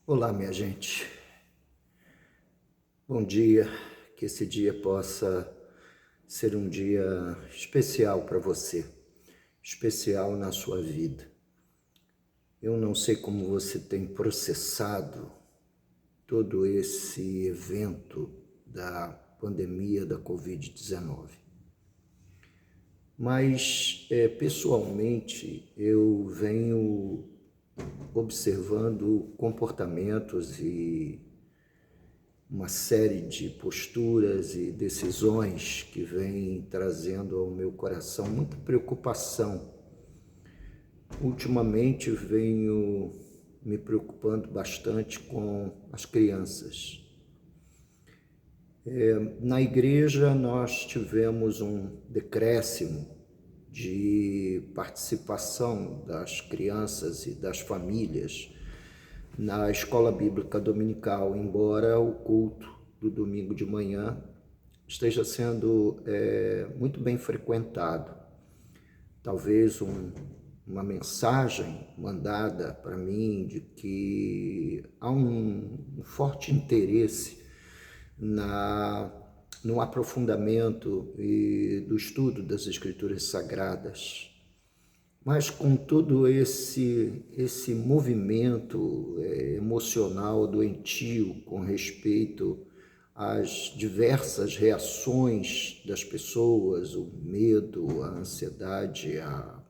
Olá, minha gente. Bom dia. Que esse dia possa ser um dia especial para você, especial na sua vida. Eu não sei como você tem processado todo esse evento da pandemia da Covid-19. Mas, pessoalmente, eu venho observando comportamentos e uma série de posturas e decisões que vêm trazendo ao meu coração muita preocupação. Ultimamente venho me preocupando bastante com as crianças. Na igreja nós tivemos um decréscimo de participação das crianças e das famílias na escola bíblica dominical, embora o culto do domingo de manhã esteja sendo muito bem frequentado. Talvez uma mensagem mandada para mim de que há um forte interesse no aprofundamento e do estudo das Escrituras Sagradas. Mas com todo esse movimento emocional doentio com respeito às diversas reações das pessoas, o medo, a ansiedade, a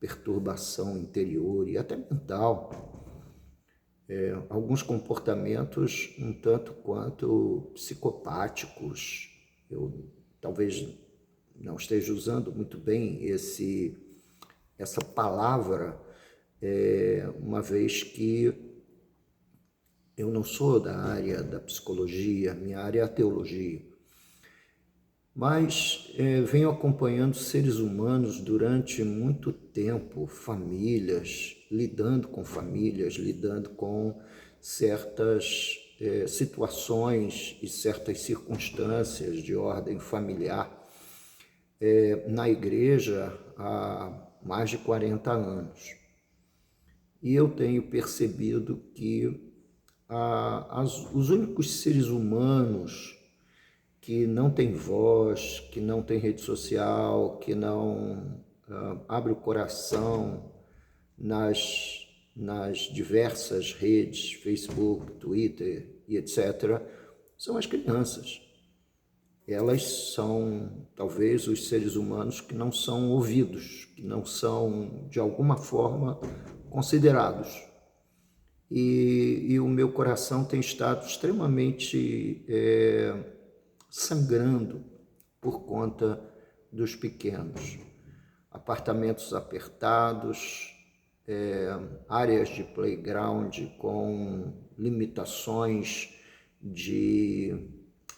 perturbação interior e até mental, alguns comportamentos um tanto quanto psicopáticos. Eu talvez não esteja usando muito bem essa palavra, uma vez que eu não sou da área da psicologia, minha área é a teologia, mas venho acompanhando seres humanos durante muito tempo, famílias, lidando com certas situações e certas circunstâncias de ordem familiar na igreja há mais de 40 anos. E eu tenho percebido que os únicos seres humanos que não têm voz, que não têm rede social, que não abre o coração nas diversas redes, Facebook, Twitter e etc., são as crianças. Elas são talvez os seres humanos que não são ouvidos, que não são de alguma forma considerados. E o meu coração tem estado extremamente sangrando por conta dos pequenos. Apartamentos apertados, áreas de playground com limitações de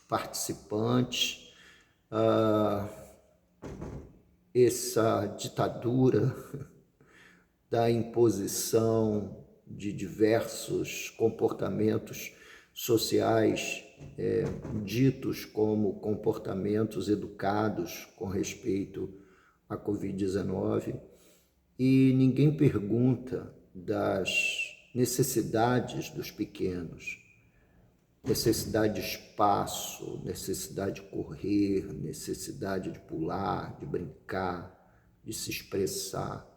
participantes, essa ditadura da imposição de diversos comportamentos sociais ditos como comportamentos educados com respeito à Covid-19, e ninguém pergunta das necessidades dos pequenos, necessidade de espaço, necessidade de correr, necessidade de pular, de brincar, de se expressar.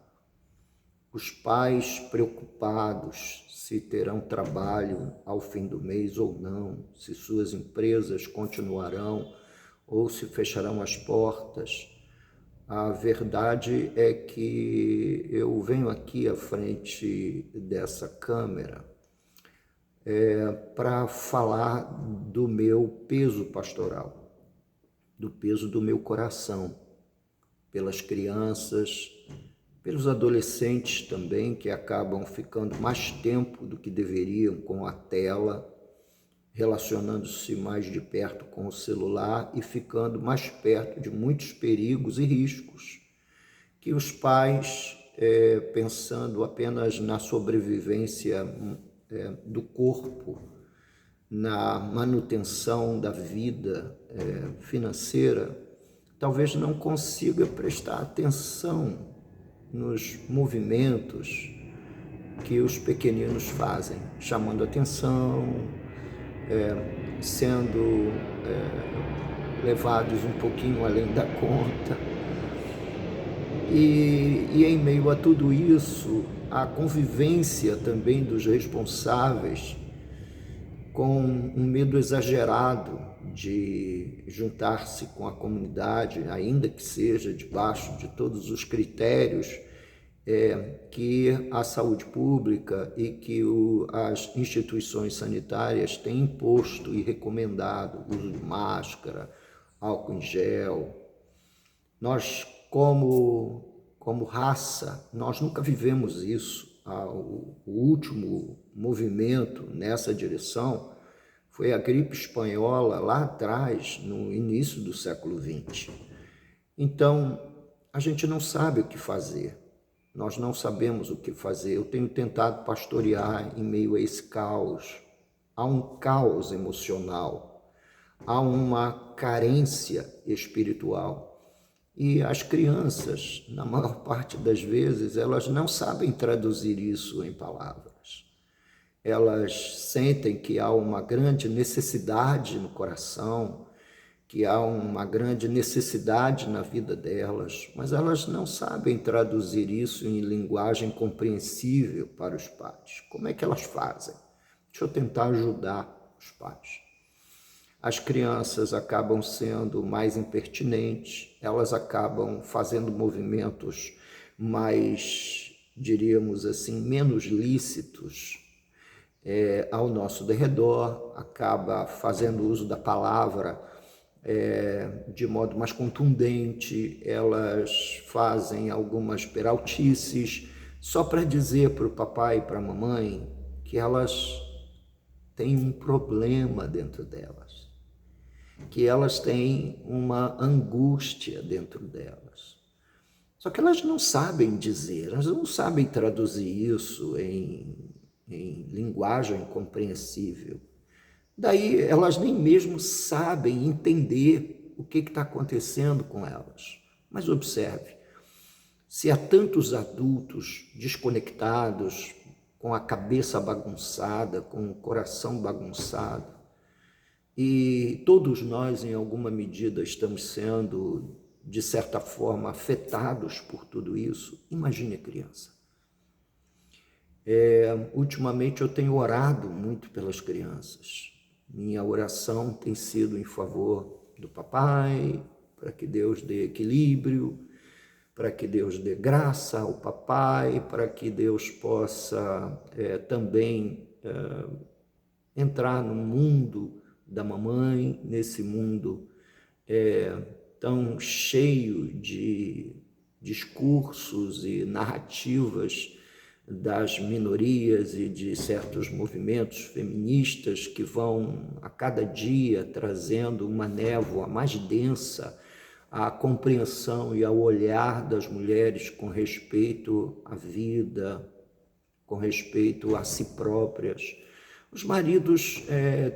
Os pais preocupados se terão trabalho ao fim do mês ou não, se suas empresas continuarão ou se fecharão as portas. A verdade é que eu venho aqui à frente dessa câmera para falar do meu peso pastoral, do peso do meu coração, pelas crianças, pelos adolescentes também, que acabam ficando mais tempo do que deveriam com a tela, relacionando-se mais de perto com o celular e ficando mais perto de muitos perigos e riscos que os pais, pensando apenas na sobrevivência do corpo, na manutenção da vida financeira, talvez não consiga prestar atenção nos movimentos que os pequeninos fazem, chamando atenção, sendo levados um pouquinho além da conta. E em meio a tudo isso, a convivência também dos responsáveis com um medo exagerado de juntar-se com a comunidade, ainda que seja debaixo de todos os critérios que a saúde pública e que as instituições sanitárias têm imposto e recomendado, uso de máscara, álcool em gel. Nós, como raça, nós nunca vivemos isso. O último movimento nessa direção foi a gripe espanhola lá atrás, no início do século XX. Então, a gente não sabe o que fazer. Nós não sabemos o que fazer. Eu tenho tentado pastorear em meio a esse caos. Há um caos emocional, há uma carência espiritual. E as crianças, na maior parte das vezes, elas não sabem traduzir isso em palavras. Elas sentem que há uma grande necessidade no coração, que há uma grande necessidade na vida delas, mas elas não sabem traduzir isso em linguagem compreensível para os pais. Como é que elas fazem? Deixa eu tentar ajudar os pais. As crianças acabam sendo mais impertinentes, elas acabam fazendo movimentos mais, diríamos assim, menos lícitos ao nosso derredor, acaba fazendo uso da palavra de modo mais contundente, elas fazem algumas peraltices, só para dizer para o papai e para a mamãe que elas têm um problema dentro delas, que elas têm uma angústia dentro delas. Só que elas não sabem dizer, elas não sabem traduzir isso em linguagem compreensível. Daí elas nem mesmo sabem entender o que está acontecendo com elas. Mas observe, se há tantos adultos desconectados, com a cabeça bagunçada, com o coração bagunçado, e todos nós, em alguma medida, estamos sendo, de certa forma, afetados por tudo isso, imagine a criança. Ultimamente eu tenho orado muito pelas crianças. Minha oração tem sido em favor do papai, para que Deus dê equilíbrio, para que Deus dê graça ao papai, para que Deus possa também entrar no mundo da mamãe, nesse mundo tão cheio de discursos e narrativas das minorias e de certos movimentos feministas que vão a cada dia trazendo uma névoa mais densa à compreensão e ao olhar das mulheres com respeito à vida, com respeito a si próprias. Os maridos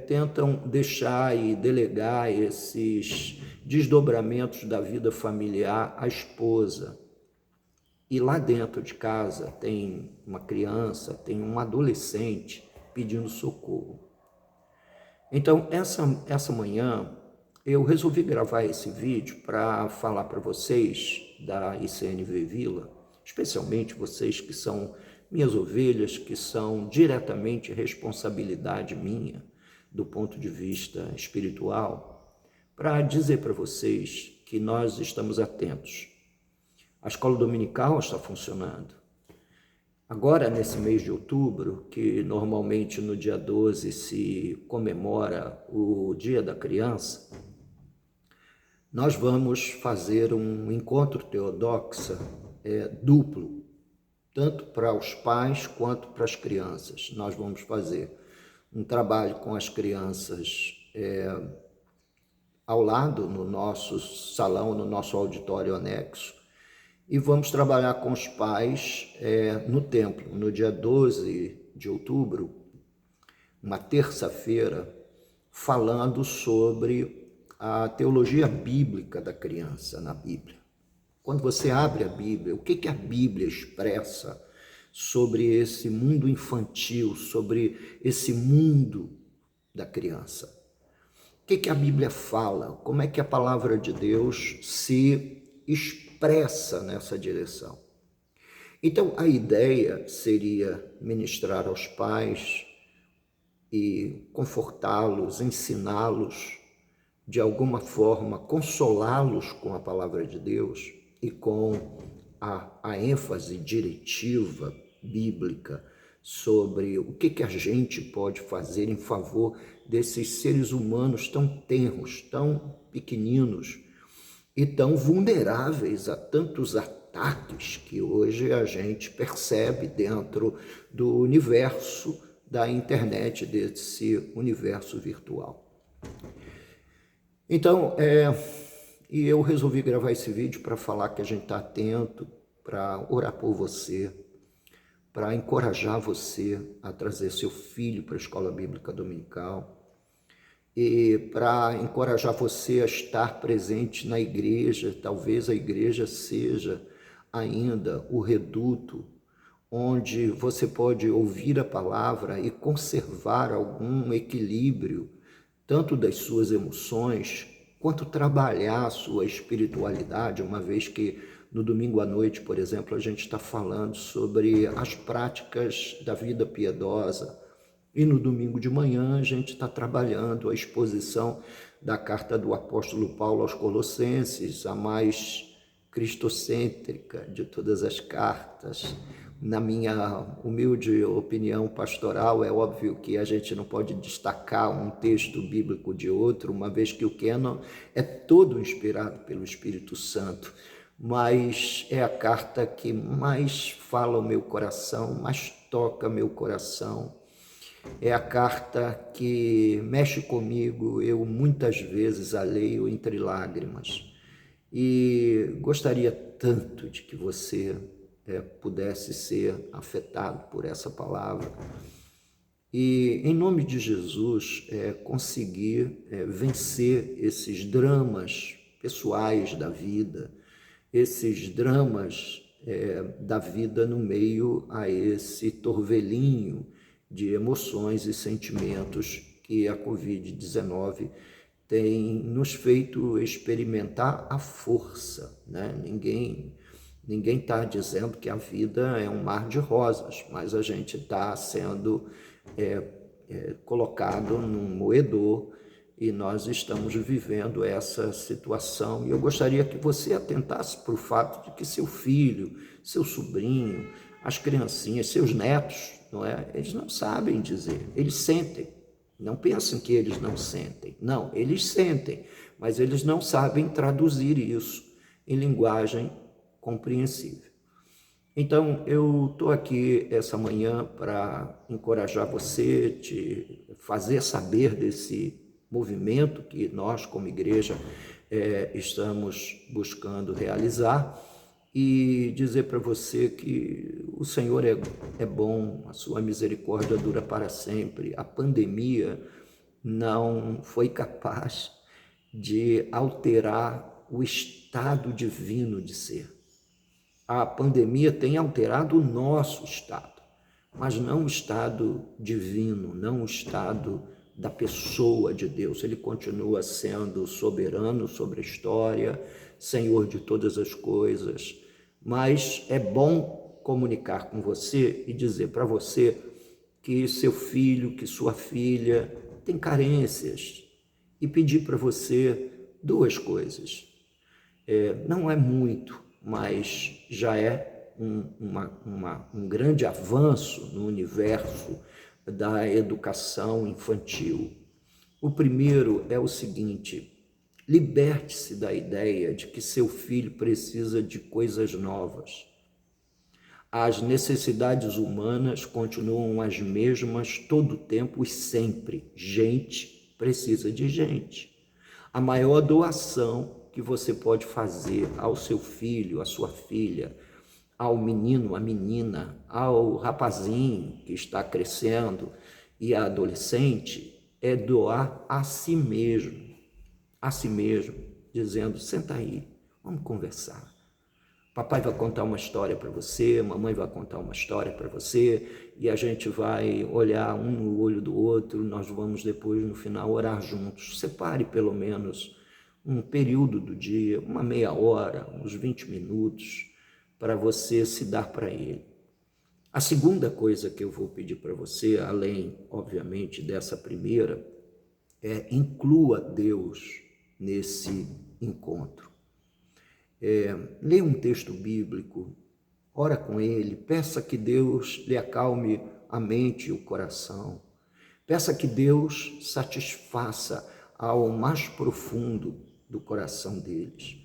tentam deixar e delegar esses desdobramentos da vida familiar à esposa. E lá dentro de casa tem uma criança, tem um adolescente pedindo socorro. Então, essa manhã, eu resolvi gravar esse vídeo para falar para vocês da ICNV Vila, especialmente vocês que são minhas ovelhas, que são diretamente responsabilidade minha, do ponto de vista espiritual, para dizer para vocês que nós estamos atentos. A escola dominical está funcionando. Agora, nesse mês de outubro, que normalmente no dia 12 se comemora o Dia da Criança, nós vamos fazer um encontro teodoxa duplo, tanto para os pais quanto para as crianças. Nós vamos fazer um trabalho com as crianças ao lado, no nosso salão, no nosso auditório anexo, e vamos trabalhar com os pais no templo, no dia 12 de outubro, uma terça-feira, falando sobre a teologia bíblica da criança na Bíblia. Quando você abre a Bíblia, o que a Bíblia expressa sobre esse mundo infantil, sobre esse mundo da criança. O que a Bíblia fala? Como é que a palavra de Deus se expressa nessa direção? Então, a ideia seria ministrar aos pais e confortá-los, ensiná-los, de alguma forma, consolá-los com a palavra de Deus e com a ênfase diretiva bíblica sobre o que a gente pode fazer em favor desses seres humanos tão tenros, tão pequeninos e tão vulneráveis a tantos ataques que hoje a gente percebe dentro do universo da internet, desse universo virtual. Então, e eu resolvi gravar esse vídeo para falar que a gente está atento, para orar por você, para encorajar você a trazer seu filho para a escola bíblica dominical e para encorajar você a estar presente na igreja. Talvez a igreja seja ainda o reduto onde você pode ouvir a palavra e conservar algum equilíbrio, tanto das suas emoções, quanto trabalhar a sua espiritualidade, uma vez que no domingo à noite, por exemplo, a gente está falando sobre as práticas da vida piedosa, e no domingo de manhã a gente está trabalhando a exposição da carta do apóstolo Paulo aos Colossenses, a mais cristocêntrica de todas as cartas. Na minha humilde opinião pastoral, é óbvio que a gente não pode destacar um texto bíblico de outro, uma vez que o cânon é todo inspirado pelo Espírito Santo, mas é a carta que mais fala o meu coração, mais toca meu coração. É a carta que mexe comigo, eu muitas vezes a leio entre lágrimas. E gostaria tanto de que você pudesse ser afetado por essa palavra e, em nome de Jesus, conseguir vencer esses dramas pessoais da vida, esses dramas da vida no meio a esse torvelinho de emoções e sentimentos que a Covid-19 tem nos feito experimentar a força, né? Ninguém está dizendo que a vida é um mar de rosas, mas a gente está sendo colocado num moedor e nós estamos vivendo essa situação. E eu gostaria que você atentasse para o fato de que seu filho, seu sobrinho, as criancinhas, seus netos, não é? Eles não sabem dizer, eles sentem. Não pensem que eles não sentem. Não, eles sentem, mas eles não sabem traduzir isso em linguagem compreensível. Então, eu estou aqui essa manhã para encorajar você, te fazer saber desse movimento que nós, como igreja, estamos buscando realizar e dizer para você que o Senhor é bom, a sua misericórdia dura para sempre. A pandemia não foi capaz de alterar o estado divino de ser. A pandemia tem alterado o nosso estado, mas não o estado divino, não o estado da pessoa de Deus. Ele continua sendo soberano sobre a história, Senhor de todas as coisas, mas é bom comunicar com você e dizer para você que seu filho, que sua filha tem carências e pedir para você duas coisas. Não é muito, mas já é um grande avanço no universo da educação infantil. O primeiro é o seguinte: liberte-se da ideia de que seu filho precisa de coisas novas. As necessidades humanas continuam as mesmas todo o tempo e sempre. Gente precisa de gente. A maior doação que você pode fazer ao seu filho, à sua filha, ao menino, à menina, ao rapazinho que está crescendo e à adolescente, é doar a si mesmo, dizendo: senta aí, vamos conversar. Papai vai contar uma história para você, mamãe vai contar uma história para você, e a gente vai olhar um no olho do outro, nós vamos depois, no final, orar juntos. Separe pelo menos um período do dia, uma meia hora, uns 20 minutos, para você se dar para Ele. A segunda coisa que eu vou pedir para você, além, obviamente, dessa primeira, inclua Deus nesse encontro. Leia um texto bíblico, ora com Ele, peça que Deus lhe acalme a mente e o coração. Peça que Deus satisfaça ao mais profundo do coração deles.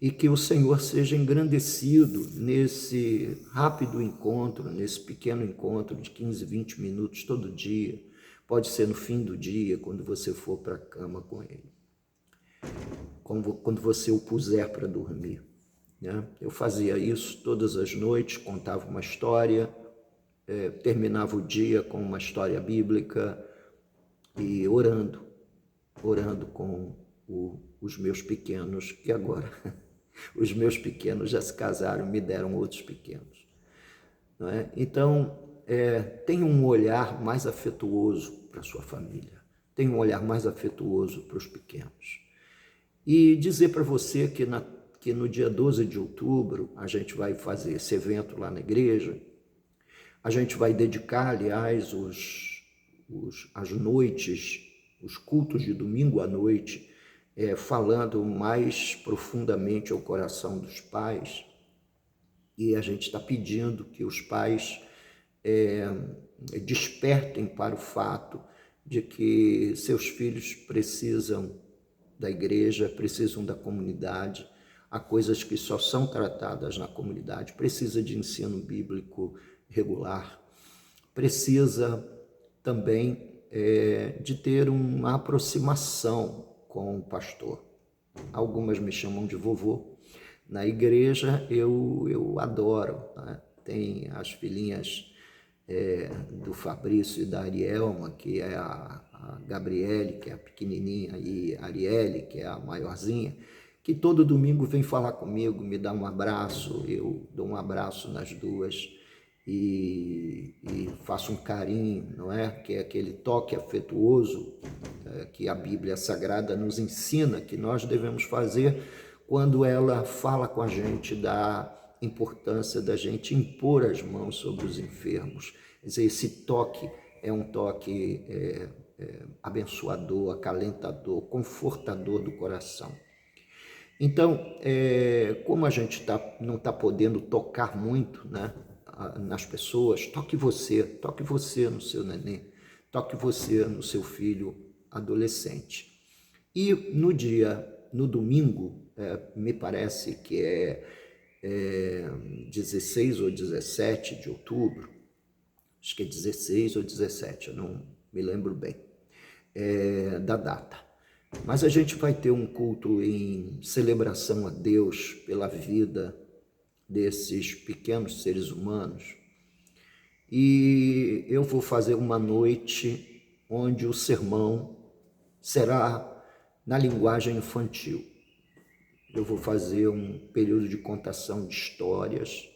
E que o Senhor seja engrandecido nesse rápido encontro, nesse pequeno encontro de 15, 20 minutos todo dia. Pode ser no fim do dia, quando você for para a cama com Ele. Quando você o puser para dormir. Né? Eu fazia isso todas as noites, contava uma história, terminava o dia com uma história bíblica e orando com os meus pequenos, que agora os meus pequenos já se casaram, me deram outros pequenos. Não é? Então, tenha um olhar mais afetuoso para a sua família, tenha um olhar mais afetuoso para os pequenos. E dizer para você que no dia 12 de outubro a gente vai fazer esse evento lá na igreja, a gente vai dedicar, aliás, as noites, os cultos de domingo à noite, falando mais profundamente ao coração dos pais, e a gente está pedindo que os pais despertem para o fato de que seus filhos precisam da igreja, precisam da comunidade, há coisas que só são tratadas na comunidade, precisa de ensino bíblico regular, precisa também de ter uma aproximação com o pastor. Algumas me chamam de vovô. Na igreja eu adoro, né? Tem as filhinhas do Fabrício e da Arielma, que é a Gabriele, que é a pequenininha, e a Arielle, que é a maiorzinha, que todo domingo vem falar comigo, me dá um abraço, eu dou um abraço nas duas e faço um carinho, não é? Que é aquele toque afetuoso que a Bíblia Sagrada nos ensina que nós devemos fazer quando ela fala com a gente da importância da gente impor as mãos sobre os enfermos. Quer dizer, esse toque é um toque abençoador, acalentador, confortador do coração. Então, como a gente não está podendo tocar muito, né, nas pessoas, toque você no seu neném, toque você no seu filho adolescente. E no domingo, me parece que é 16 ou 17 de outubro, acho que é 16 ou 17, eu não me lembro bem da data. Mas a gente vai ter um culto em celebração a Deus pela vida desses pequenos seres humanos. E eu vou fazer uma noite onde o sermão será na linguagem infantil. Eu vou fazer um período de contação de histórias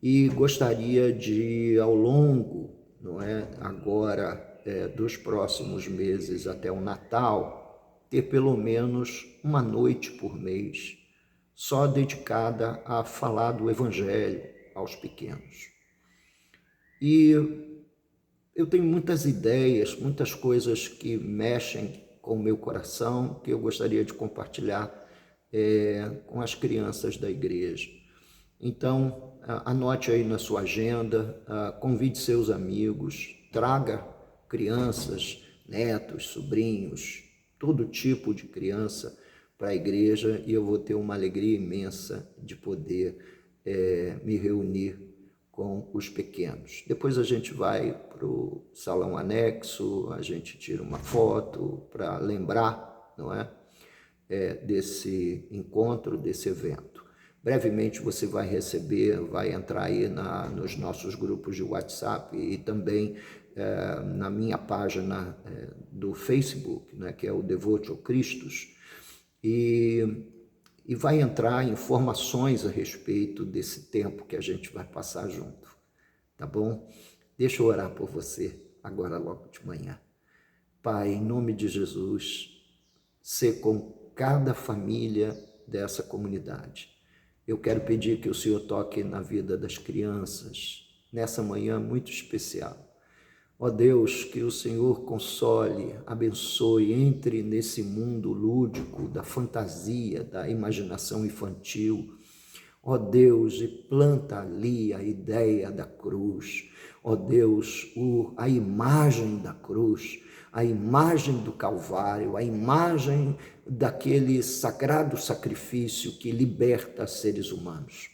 e gostaria de, ao longo, não é, agora dos próximos meses até o Natal, ter pelo menos uma noite por mês só dedicada a falar do Evangelho aos pequenos. E eu tenho muitas ideias, muitas coisas que mexem com o meu coração, que eu gostaria de compartilhar com as crianças da igreja. Então, anote aí na sua agenda, convide seus amigos, traga crianças, netos, sobrinhos, todo tipo de criança para a igreja, e eu vou ter uma alegria imensa de poder me reunir com os pequenos. Depois a gente vai para o salão anexo, a gente tira uma foto para lembrar, não é? Desse encontro, desse evento. Brevemente você vai entrar aí nos nossos grupos de WhatsApp e também na minha página do Facebook, né, que é o Devoto Christus, e e vai entrar informações a respeito desse tempo que a gente vai passar junto, tá bom? Deixa eu orar por você agora logo de manhã. Pai, em nome de Jesus, sê com cada família dessa comunidade. Eu quero pedir que o Senhor toque na vida das crianças, nessa manhã muito especial. Ó Deus, que o Senhor console, abençoe, entre nesse mundo lúdico da fantasia, da imaginação infantil. Ó Deus, e planta ali a ideia da cruz. Ó Deus, a imagem da cruz, a imagem do Calvário, a imagem daquele sagrado sacrifício que liberta seres humanos.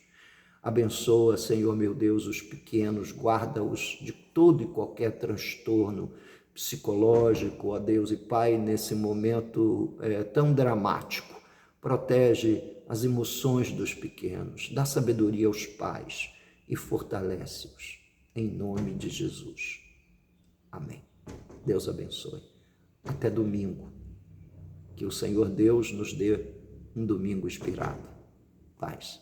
Abençoa, Senhor meu Deus, os pequenos, guarda-os de todo e qualquer transtorno psicológico, ó Deus e Pai, nesse momento tão dramático. Protege as emoções dos pequenos, dá sabedoria aos pais e fortalece-os, em nome de Jesus. Amém. Deus abençoe. Até domingo. Que o Senhor Deus nos dê um domingo inspirado. Paz.